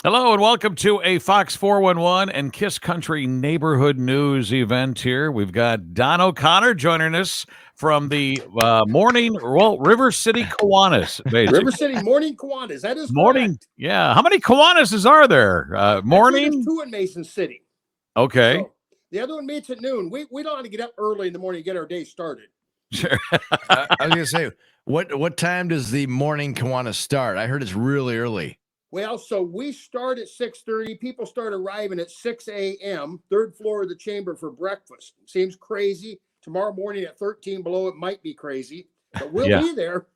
Hello and welcome to a Fox 411 and Kiss Country neighborhood news event here. We've got Don O'Connor joining us from the River City Kiwanis, River basically. City Morning Kiwanis. That is Morning. correct. Yeah. How many Kiwanises are there? Actually, there's Morning? two in Mason City. Okay. So the other one meets at noon. We don't want to get up early in the morning to get our day started. Sure. I was gonna say, what time does the morning Kiwanis start? I heard it's really early. Well, so we start at 6:30. People start arriving at 6 a.m., third floor of the chamber for breakfast. Seems crazy. Tomorrow morning at 13 below, it might be crazy, but we'll Yeah. be there.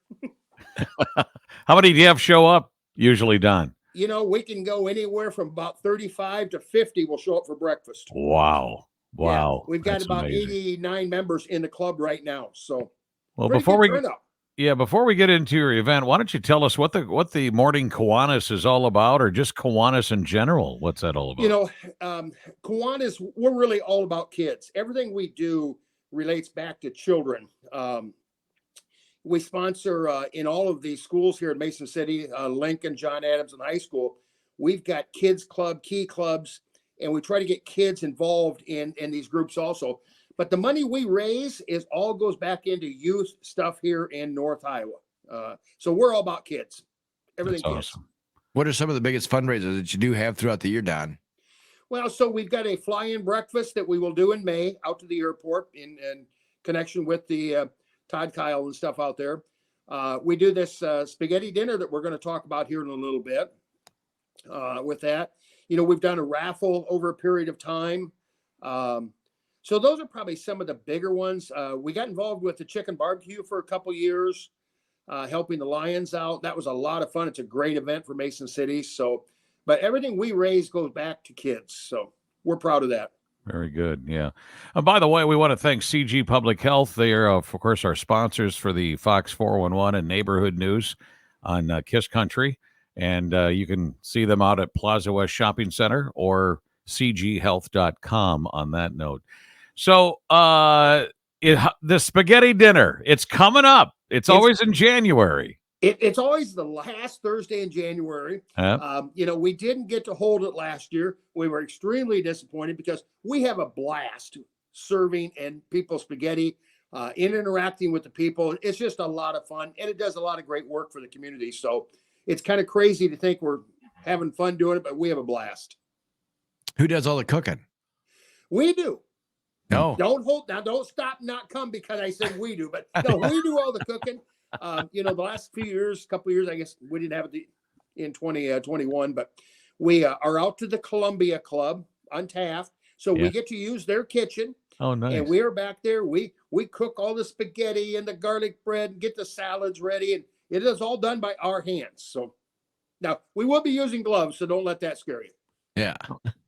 How many do you have show up usually, Don? You know, we can go anywhere from about 35 to 50 will show up for breakfast. Wow. Wow. Yeah, we've got That's about amazing. 89 members in the club right now. So Well, pretty before good we turnout. before we get into your event, why don't you tell us what the morning Kiwanis is all about, or just Kiwanis in general? What's that all about? You know, Kiwanis, we're really all about kids. Everything we do relates back to children. We sponsor in all of these schools here in Mason City, Lincoln, John Adams, and high school. We've got kids club, key clubs, and we try to get kids involved in these groups also. But the money we raise is all goes back into youth stuff here in North Iowa. So we're all about kids. Everything That's kids. awesome. What are some of the biggest fundraisers that you do have throughout the year, Don? Well, so we've got a fly-in breakfast that we will do in May out to the airport in connection with the Todd Kyle and stuff out there. We do this spaghetti dinner that we're going to talk about here in a little bit. With that, you know, we've done a raffle over a period of time. So those are probably some of the bigger ones. We got involved with the chicken barbecue for a couple years, helping the Lions out. That was a lot of fun. It's a great event for Mason City. So, but everything we raise goes back to kids. So we're proud of that. Very good. Yeah. By the way, we want to thank CG Public Health. They are, of course, our sponsors for the Fox 411 and neighborhood news on Kiss Country. And you can see them out at Plaza West Shopping Center or cghealth.com on that note. So the spaghetti dinner, it's coming up. It's always in January. It's always the last Thursday in January. You know, we didn't get to hold it last year. We were extremely disappointed because we have a blast serving and people spaghetti, interacting with the people. It's just a lot of fun, and it does a lot of great work for the community. So it's kind of crazy to think we're having fun doing it, but we have a blast. Who does all the cooking? We do. No. Don't stop, not come because I said we do, but no, we do all the cooking. You know, the last couple of years, I guess we didn't have it in 2021, but we are out to the Columbia Club on Taft. So we get to use their kitchen. Oh, nice. And we are back there. We cook all the spaghetti and the garlic bread and get the salads ready. And it is all done by our hands. So now we will be using gloves, so don't let that scare you. Yeah.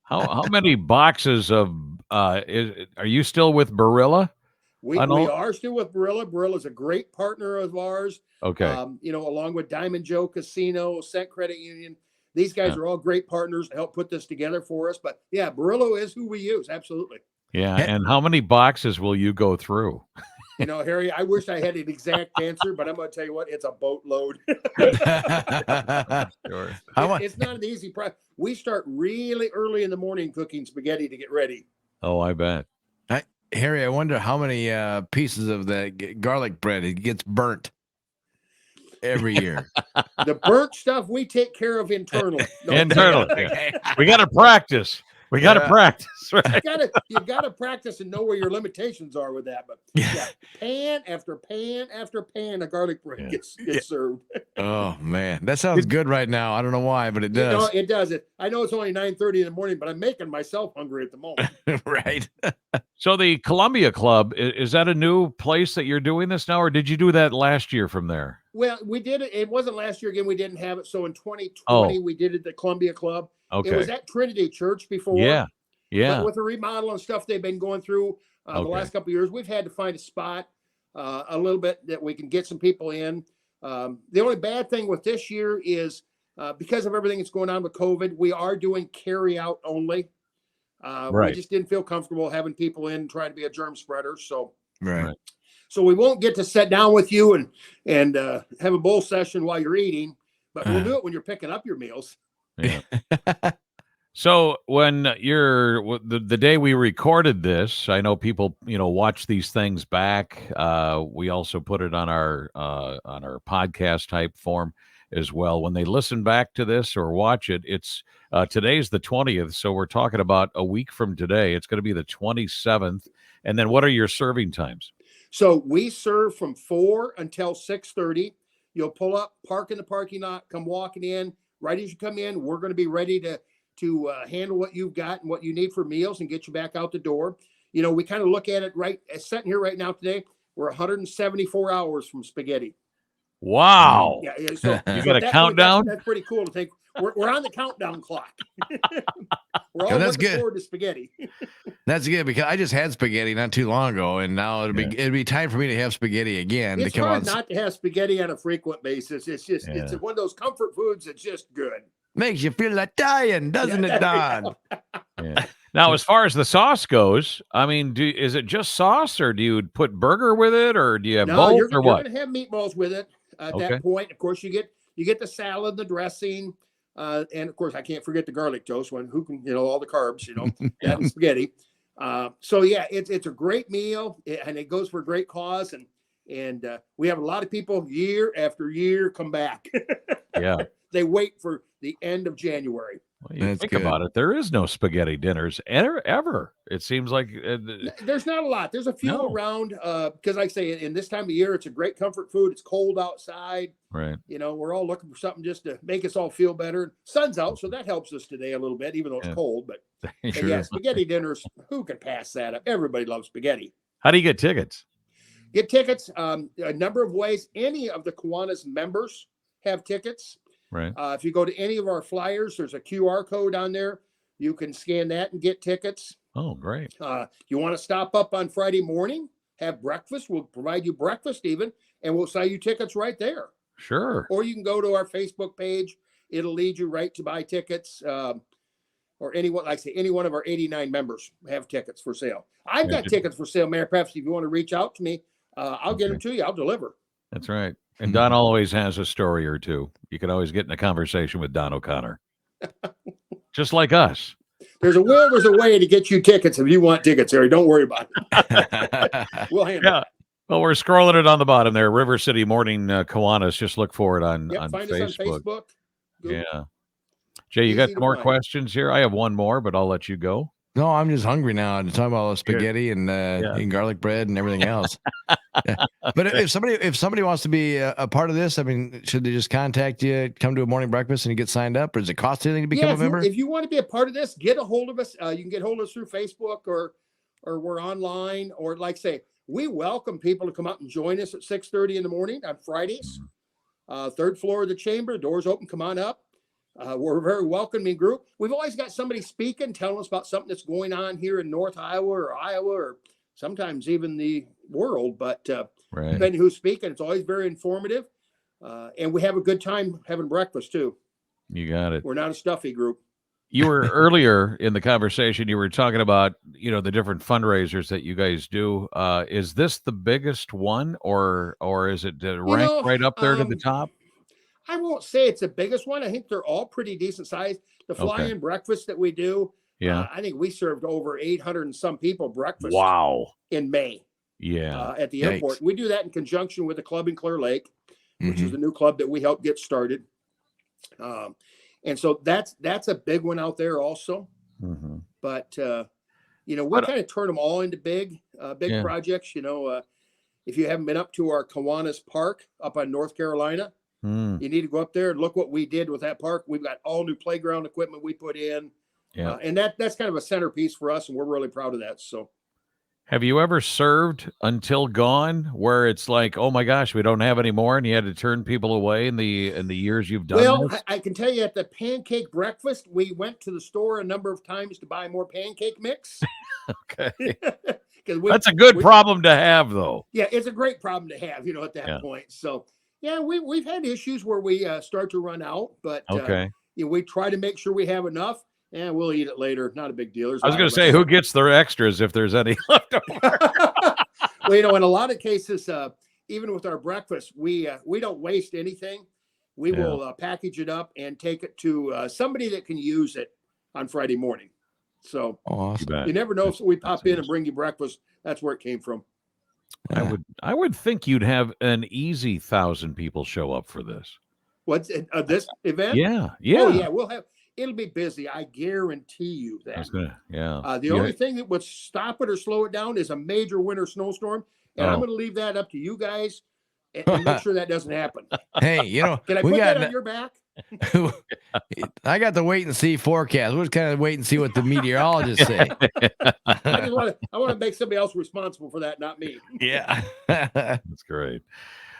How many boxes of are you still with Barilla? We are still with Barilla. Barilla is a great partner of ours. Okay. You know, along with Diamond Joe Casino, Cent Credit Union. These guys are all great partners to help put this together for us. But yeah, Barilla is who we use. Absolutely. Yeah. And how many boxes will you go through? You know, Harry, I wish I had an exact answer, but I'm going to tell you what, it's a boatload. Sure. It's not an easy process. We start really early in the morning cooking spaghetti to get ready. Oh, I bet. Harry, I wonder how many pieces of the garlic bread it gets burnt every year. The burnt stuff we take care of internally. Internally. We got to practice. We got to practice, right? You gotta practice and know where your limitations are with that. But yeah, pan after pan after pan of garlic bread gets served. Oh man, that sounds good right now. I don't know why, but it does. You know, it does. I know it's only 9:30 in the morning, but I'm making myself hungry at the moment. Right. So the Columbia Club, is that a new place that you're doing this now, or did you do that last year from there? Well, we did it. It wasn't last year again. We didn't have it. So in 2020, we did it at the Columbia Club. Okay. It was at Trinity Church before. Yeah. But with the remodel and stuff they've been going through the last couple of years, we've had to find a spot a little bit that we can get some people in. The only bad thing with this year is because of everything that's going on with COVID, we are doing carry out only. We just didn't feel comfortable having people in trying to be a germ spreader. So So we won't get to sit down with you and have a bowl session while you're eating, but we'll do it when you're picking up your meals. Yeah. So when the day we recorded this, I know people watch these things back. We also put it on our podcast type form as well. When they listen back to this or watch it, it's today's the 20th, so we're talking about a week from today. It's going to be the 27th. And then what are your serving times? So we serve from 4 until 6:30. You'll pull up, park in the parking lot, come walking in. Right as you come in, we're going to be ready to handle what you've got and what you need for meals and get you back out the door. We kind of look at it right sitting here right now today. We're 174 hours from spaghetti. Wow. Yeah. So You so got a at that point, countdown? that's pretty cool to think. We're on the countdown clock. We're all that's looking good. forward to spaghetti. That's good because I just had spaghetti not too long ago, and now it'd be time for me to have spaghetti again. It's to come hard out. not to have spaghetti on a frequent basis. It's just it's one of those comfort foods that's just good. Makes you feel Italian, doesn't it, Don? Yeah. Now, as far as the sauce goes, I mean, is it just sauce, or do you put burger with it, or do you have both, you're or what? You're going to have meatballs with it at that point. Of course, you get the salad, the dressing, and of course, I can't forget the garlic toast. Who can all the carbs, that and spaghetti. So yeah, it's a great meal, and it goes for a great cause, and we have a lot of people year after year come back. Yeah. They wait for the end of January. Well, you think about it, there is no spaghetti dinners ever. It seems like there's not a lot. There's a few around because, like I say, in this time of year, it's a great comfort food. It's cold outside. Right. We're all looking for something just to make us all feel better. Sun's out, so that helps us today a little bit, even though it's cold. But Sure. yeah, spaghetti dinners. Who can pass that up? Everybody loves spaghetti. How do you get tickets? Get tickets a number of ways. Any of the Kiwanis members have tickets. Right. If you go to any of our flyers, there's a QR code on there. You can scan that and get tickets. Oh, great. You want to stop up on Friday morning, have breakfast. We'll provide you breakfast even, and we'll sell you tickets right there. Sure. Or you can go to our Facebook page. It'll lead you right to buy tickets. Or any one of our 89 members have tickets for sale. I've got tickets for sale, Mayor. Perhaps if you want to reach out to me, I'll get them to you. I'll deliver. That's right. And Don always has a story or two. You can always get in a conversation with Don O'Connor. Just like us. There's a will, there's a way to get you tickets if you want tickets, Harry. Don't worry about it. We'll handle it. Well, we're scrolling it on the bottom there. River City Morning Kiwanis. Just look for it on find Facebook. us on Facebook. Yeah. Jay, you got more questions here? I have one more, but I'll let you go. No, I'm just hungry now to talk about spaghetti and eating garlic bread and everything else. But if somebody wants to be a part of this, I mean, should they just contact you, come to a morning breakfast, and you get signed up, or does it cost anything to become a member? If you want to be a part of this, get a hold of us. You can get a hold of us through Facebook or we're online, or like say, we welcome people to come out and join us at 6:30 in the morning on Fridays. Third floor of the chamber, doors open, come on up. We're a very welcoming group. We've always got somebody speaking, telling us about something that's going on here in North Iowa or sometimes even the world. But depending who's speaking, it's always very informative. And we have a good time having breakfast too. You got it. We're not a stuffy group. You were earlier in the conversation, you were talking about, the different fundraisers that you guys do. Is this the biggest one or is it ranked right up there to the top? I won't say it's the biggest one. I think they're all pretty decent size. The fly-in breakfast that we do, I think we served over 800 and some people breakfast. Wow! In May, at the airport. We do that in conjunction with the club in Clear Lake, which is the new club that we helped get started. And so that's a big one out there also. But we kind of turn them all into big projects. If you haven't been up to our Kiwanis Park up on North Carolina. You need to go up there and look what we did with that park. We've got all new playground equipment we put in. And that's kind of a centerpiece for us, and we're really proud of that. So have you ever served until gone where it's like, oh my gosh, we don't have any more, and you had to turn people away in the years you've done this? I can tell you at the pancake breakfast, we went to the store a number of times to buy more pancake mix. Okay. That's a good problem to have, though. Yeah, it's a great problem to have, at that point. So yeah, we've had issues where we start to run out, but we try to make sure we have enough, and we'll eat it later. Not a big deal. I was going to say, who gets their extras if there's any left over? Well, in a lot of cases, even with our breakfast, we don't waste anything. we will package it up and take it to somebody that can use it on Friday morning. So awesome. You never know if we pop in and bring you breakfast. That's where it came from. I would think you'd have an easy 1,000 people show up for this. What's this event? Yeah. Oh yeah, it'll be busy. I guarantee you that. The only thing that would stop it or slow it down is a major winter snowstorm, and I'm going to leave that up to you guys and make sure that doesn't happen. Hey, can I put that on your back? I got the wait and see forecast. We're just kind of wait and see what the meteorologists say. I want to make somebody else responsible for that, not me. Yeah. That's great.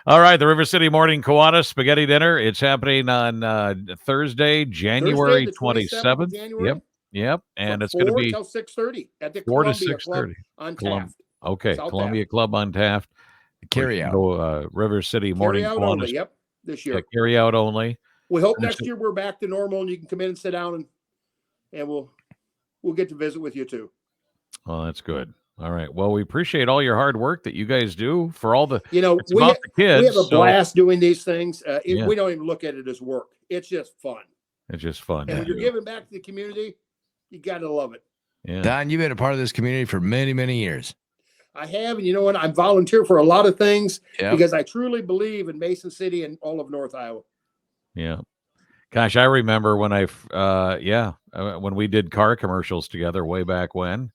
All right, the River City Morning Kiwanis Spaghetti Dinner. It's happening on Thursday, January 27th. Yep. And it's going to be till 6:30 at the 4 to Columbia 6:30 Club on Taft. Okay, South Columbia Taft. Club on Taft. Carry out. River City Morning Carry out Kiwanis. only. Yep, this year. Carry out only. We hope next year we're back to normal and you can come in and sit down and we'll get to visit with you too. Oh, that's good. All right. Well, we appreciate all your hard work that you guys do for all the, it's about the kids. We have a blast doing these things. We don't even look at it as work. It's just fun. It's just fun. And when you're giving back to the community, you got to love it. Yeah. Don, you've been a part of this community for many, many years. I have. And you know what? I'm volunteer for a lot of things because I truly believe in Mason City and all of North Iowa. Yeah. Gosh, I remember when when we did car commercials together way back when.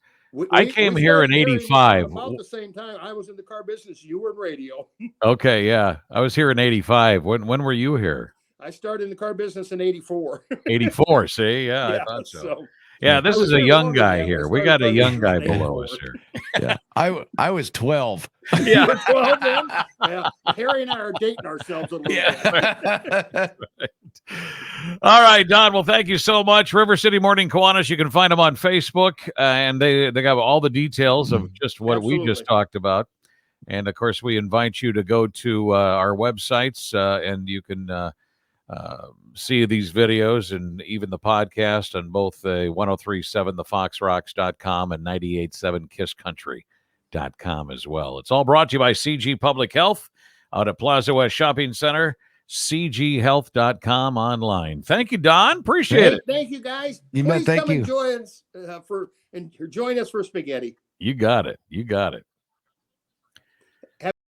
I came here in 85. About the same time I was in the car business, you were in radio. Okay, yeah. I was here in 85. When were you here? I started in the car business in 84. 84, see? Yeah, I thought so. Yeah, this is a young guy here. We got a young guy below us here. Yeah, I was 12. Yeah, 12 then? Yeah, Harry and I are dating ourselves a little bit. All right, Don. Well, thank you so much. River City Morning Kiwanis. You can find them on Facebook, and they got all the details of just what we just talked about. And of course, we invite you to go to our websites, and you can see these videos and even the podcast on both 1037 thefoxrocks.com and 987 kisscountry.com as well. It's all brought to you by CG Public Health out at Plaza West Shopping Center, cghealth.com online. Thank you, Don. Appreciate it. Thank you, guys. Please come and join us for spaghetti. You got it.